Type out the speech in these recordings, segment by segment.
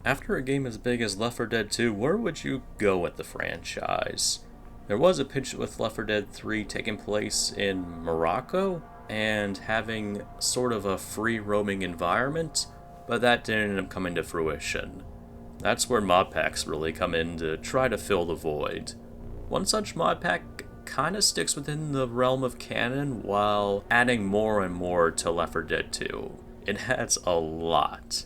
After a game as big as Left 4 Dead 2, where would you go with the franchise? There was a pitch with Left 4 Dead 3 taking place in Morocco and having sort of a free roaming environment, but that didn't end up coming to fruition. That's where modpacks really come in to try to fill the void. One such modpack kind of sticks within the realm of canon while adding more and more to Left 4 Dead 2. It adds a lot.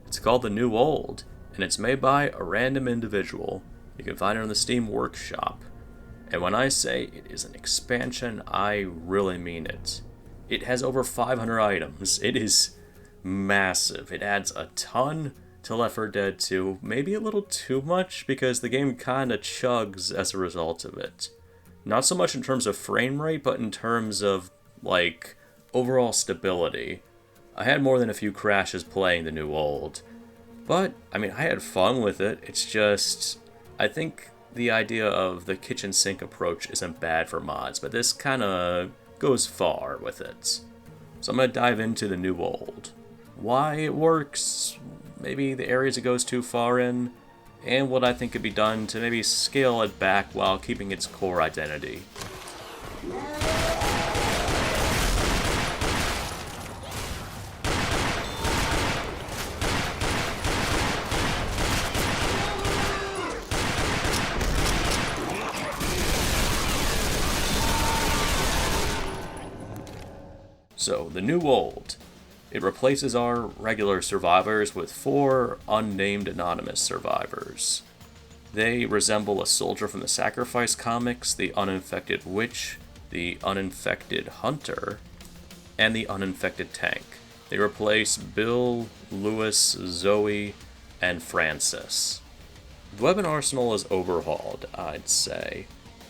It's called The New Old, and it's made by a random individual. You can find it on the Steam Workshop. And when I say it is an expansion, I really mean it. It has over 500 items. It is massive. It adds a ton to Left 4 Dead 2, maybe a little too much because the game kinda chugs as a result of it. Not so much in terms of frame rate, but in terms of, overall stability. I had more than a few crashes playing The New Old. But, I had fun with it. It's just, I think the idea of the kitchen sink approach isn't bad for mods, but this kinda goes far with it. So I'm gonna dive into The New Old. Why it works, maybe the areas it goes too far in, and what I think could be done to maybe scale it back while keeping its core identity. So, The New Old. It replaces our regular survivors with 4 unnamed anonymous survivors. They resemble a soldier from the Sacrifice comics, the uninfected witch, the uninfected hunter, and the uninfected tank. They replace Bill, Lewis, Zoe, and Francis. The weapon arsenal is overhauled, I'd say.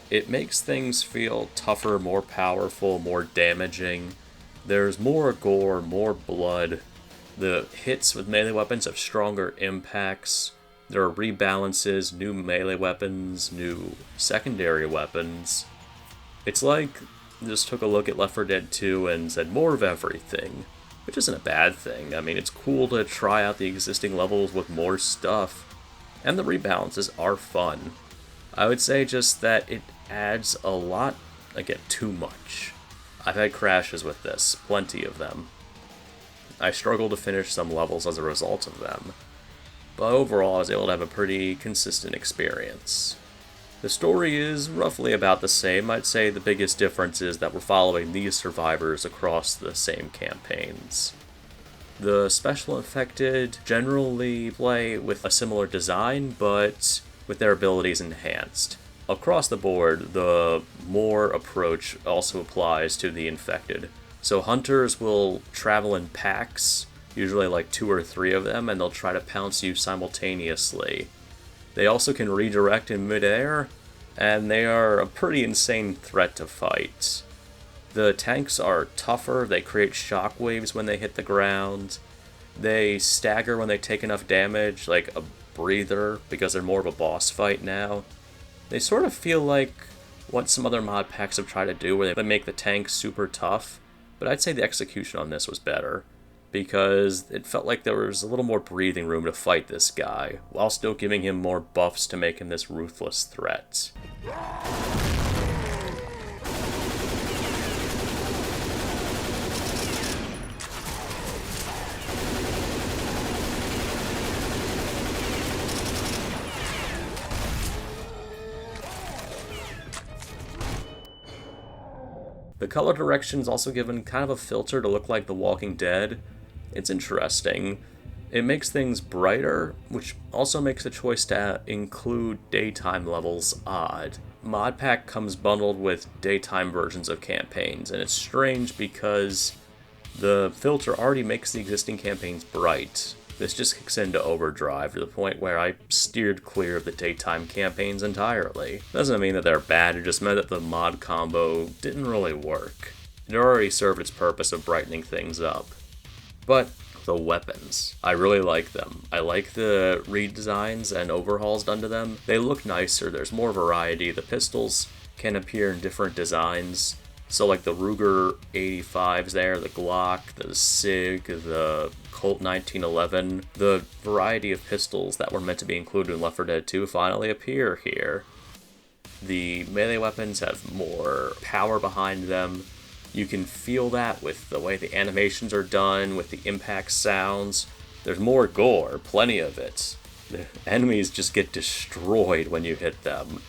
It makes things feel tougher, more powerful, more damaging. There's more gore, more blood. The hits with melee weapons have stronger impacts. There are rebalances, new melee weapons, new secondary weapons. It's like just took a look at Left 4 Dead 2 and said more of everything, which isn't a bad thing. It's cool to try out the existing levels with more stuff, and the rebalances are fun. I would say just that it adds a lot, again, too much. I've had crashes with this, plenty of them. I struggled to finish some levels as a result of them, but overall I was able to have a pretty consistent experience. The story is roughly about the same. I'd say the biggest difference is that we're following these survivors across the same campaigns. The special infected generally play with a similar design, but with their abilities enhanced. Across the board, the more approach also applies to the infected. So hunters will travel in packs, usually 2 or 3 of them, and they'll try to pounce you simultaneously. They also can redirect in midair, and they are a pretty insane threat to fight. The tanks are tougher, they create shockwaves when they hit the ground. They stagger when they take enough damage, like a breather, because they're more of a boss fight now. They sort of feel like what some other mod packs have tried to do, where they make the tanks super tough, but I'd say the execution on this was better, because it felt like there was a little more breathing room to fight this guy, while still giving him more buffs to make him this ruthless threat. The color direction's also given kind of a filter to look like The Walking Dead. It's interesting. It makes things brighter, which also makes the choice to include daytime levels odd. Modpack comes bundled with daytime versions of campaigns, and it's strange because the filter already makes the existing campaigns bright. This just kicks into overdrive to the point where I steered clear of the daytime campaigns entirely. Doesn't mean that they're bad, it just meant that the mod combo didn't really work. It already served its purpose of brightening things up. But the weapons, I really like them. I like the redesigns and overhauls done to them. They look nicer, there's more variety. The pistols can appear in different designs. So like the Ruger 85s there, the Glock, the SIG, the Colt 1911, the variety of pistols that were meant to be included in Left 4 Dead 2 finally appear here. The melee weapons have more power behind them. You can feel that with the way the animations are done, with the impact sounds. There's more gore, plenty of it. The enemies just get destroyed when you hit them.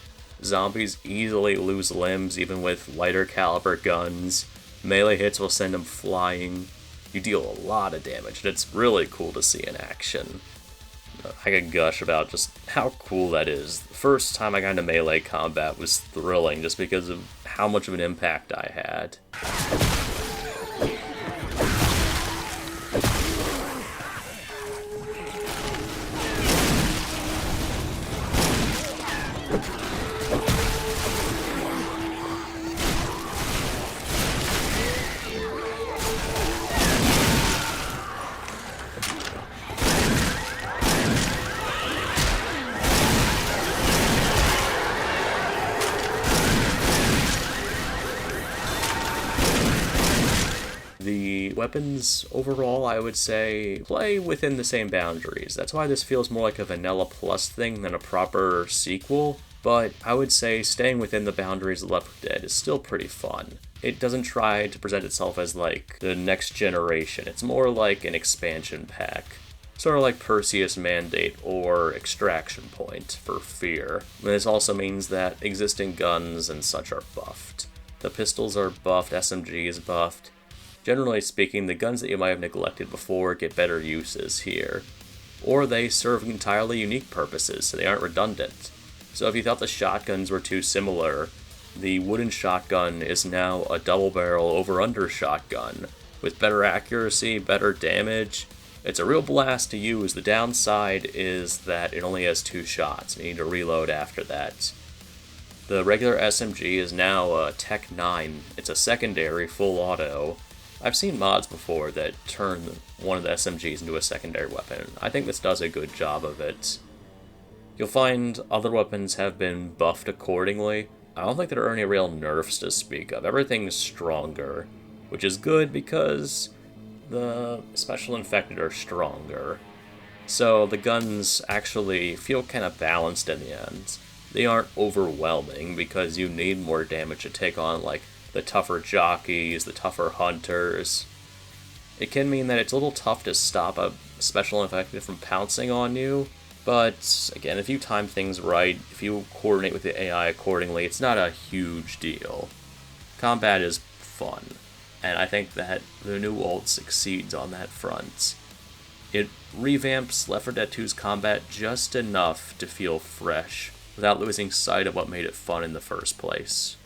Zombies easily lose limbs even with lighter caliber guns. Melee hits will send them flying. You deal a lot of damage, and it's really cool to see in action. I could gush about just how cool that is. The first time I got into melee combat was thrilling just because of how much of an impact I had. The weapons, overall, I would say, play within the same boundaries. That's why this feels more like a Vanilla Plus thing than a proper sequel, but I would say staying within the boundaries of Left 4 Dead is still pretty fun. It doesn't try to present itself as, like, the next generation. It's more like an expansion pack. Sort of like Perseus Mandate or Extraction Point for Fear. And this also means that existing guns and such are buffed. The pistols are buffed, SMG is buffed. Generally speaking, the guns that you might have neglected before get better uses here. Or they serve entirely unique purposes, so they aren't redundant. So if you thought the shotguns were too similar, the wooden shotgun is now a double-barrel over-under shotgun, with better accuracy, better damage. It's a real blast to use. The downside is that it only has 2 shots, and you need to reload after that. The regular SMG is now a Tech 9. It's a secondary full auto. I've seen mods before that turn one of the SMGs into a secondary weapon. I think this does a good job of it. You'll find other weapons have been buffed accordingly. I don't think there are any real nerfs to speak of. Everything's stronger, which is good because the special infected are stronger. So the guns actually feel kind of balanced in the end. They aren't overwhelming because you need more damage to take on, like, the tougher jockeys, the tougher hunters. It can mean that it's a little tough to stop a special infected from pouncing on you, but again, if you time things right, if you coordinate with the AI accordingly, it's not a huge deal. Combat is fun, and I think that the new world succeeds on that front. It revamps Left 4 Dead 2's combat just enough to feel fresh, without losing sight of what made it fun in the first place.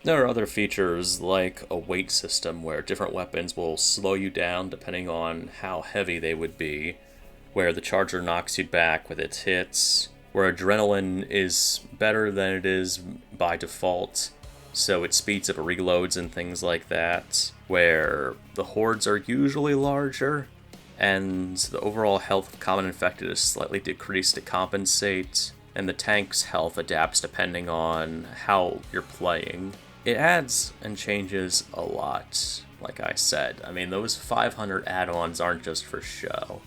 There are other features like a weight system where different weapons will slow you down depending on how heavy they would be, where the charger knocks you back with its hits, where adrenaline is better than it is by default, so it speeds up reloads and things like that, where the hordes are usually larger, and the overall health of common infected is slightly decreased to compensate, and the tank's health adapts depending on how you're playing. It adds and changes a lot, like I said. I mean, those 500 add-ons aren't just for show.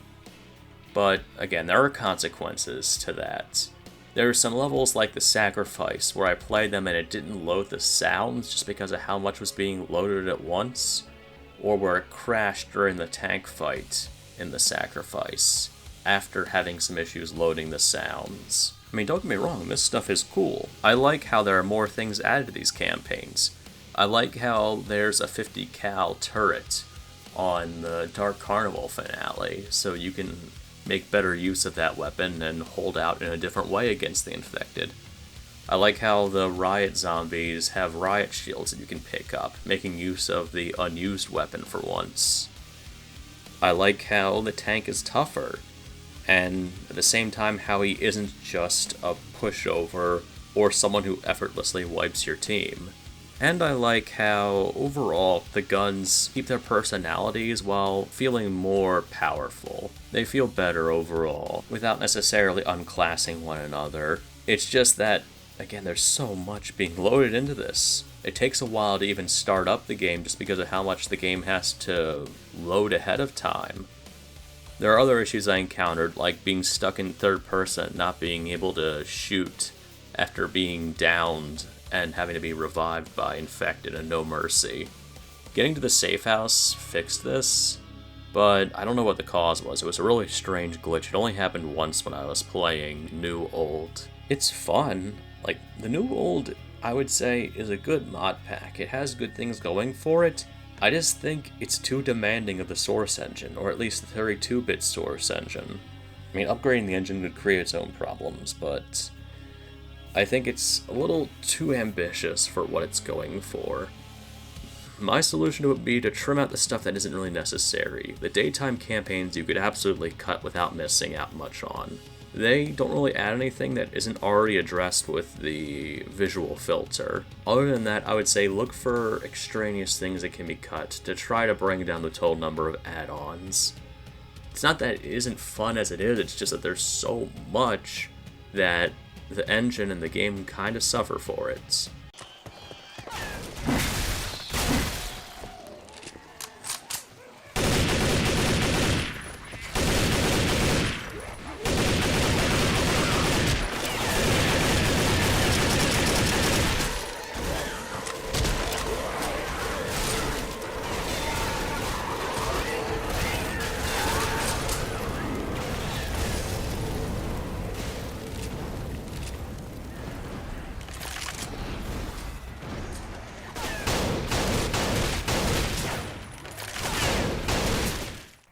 But, again, there are consequences to that. There are some levels like the Sacrifice, where I played them and it didn't load the sounds just because of how much was being loaded at once, or where it crashed during the tank fight in the Sacrifice, after having some issues loading the sounds. I mean, don't get me wrong, this stuff is cool. I like how there are more things added to these campaigns. I like how there's a 50 cal turret on the Dark Carnival finale, so you can make better use of that weapon and hold out in a different way against the infected. I like how the riot zombies have riot shields that you can pick up, making use of the unused weapon for once. I like how the tank is tougher, and at the same time how he isn't just a pushover or someone who effortlessly wipes your team. And I like how, overall, the guns keep their personalities while feeling more powerful. They feel better overall, without necessarily unclassing one another. It's just that, again, there's so much being loaded into this. It takes a while to even start up the game just because of how much the game has to load ahead of time. There are other issues I encountered, like being stuck in third person, not being able to shoot after being downed, and having to be revived by infected and no mercy. Getting to the safe house fixed this, but I don't know what the cause was. It was a really strange glitch. It only happened once when I was playing New Old. It's fun. Like, the New Old, I would say, is a good mod pack. It has good things going for it. I just think it's too demanding of the source engine, or at least the 32-bit source engine. I mean, upgrading the engine would create its own problems, but I think it's a little too ambitious for what it's going for. My solution would be to trim out the stuff that isn't really necessary. The daytime campaigns you could absolutely cut without missing out much on. They don't really add anything that isn't already addressed with the visual filter. Other than that, I would say look for extraneous things that can be cut to try to bring down the total number of add-ons. It's not that it isn't fun as it is, it's just that there's so much that the engine and the game kind of suffer for it.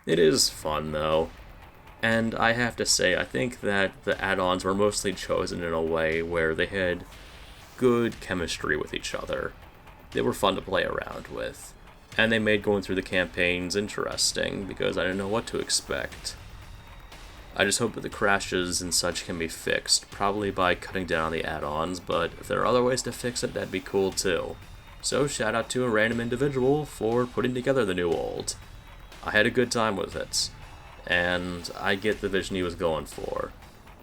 It is fun, though, and I have to say, I think that the add-ons were mostly chosen in a way where they had good chemistry with each other. They were fun to play around with, and they made going through the campaigns interesting, because I didn't know what to expect. I just hope that the crashes and such can be fixed, probably by cutting down the add-ons, but if there are other ways to fix it, that'd be cool too. So shout out to a random individual for putting together the New Old. I had a good time with it, and I get the vision he was going for.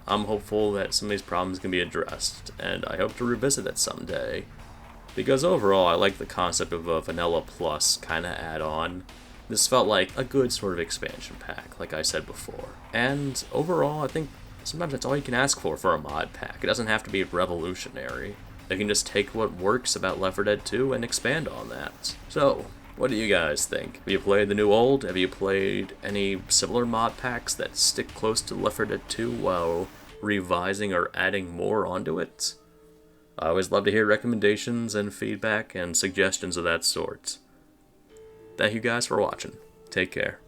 I'm hopeful that some of these problems can be addressed, and I hope to revisit it someday. Because overall, I like the concept of a Vanilla Plus kind of add-on. This felt like a good sort of expansion pack, like I said before. And overall, I think sometimes that's all you can ask for a mod pack. It doesn't have to be revolutionary. They can just take what works about Left 4 Dead 2 and expand on that. So, what do you guys think? Have you played the New Old? Have you played any similar mod packs that stick close to Left 4 Dead 2 while revising or adding more onto it? I always love to hear recommendations and feedback and suggestions of that sort. Thank you guys for watching. Take care.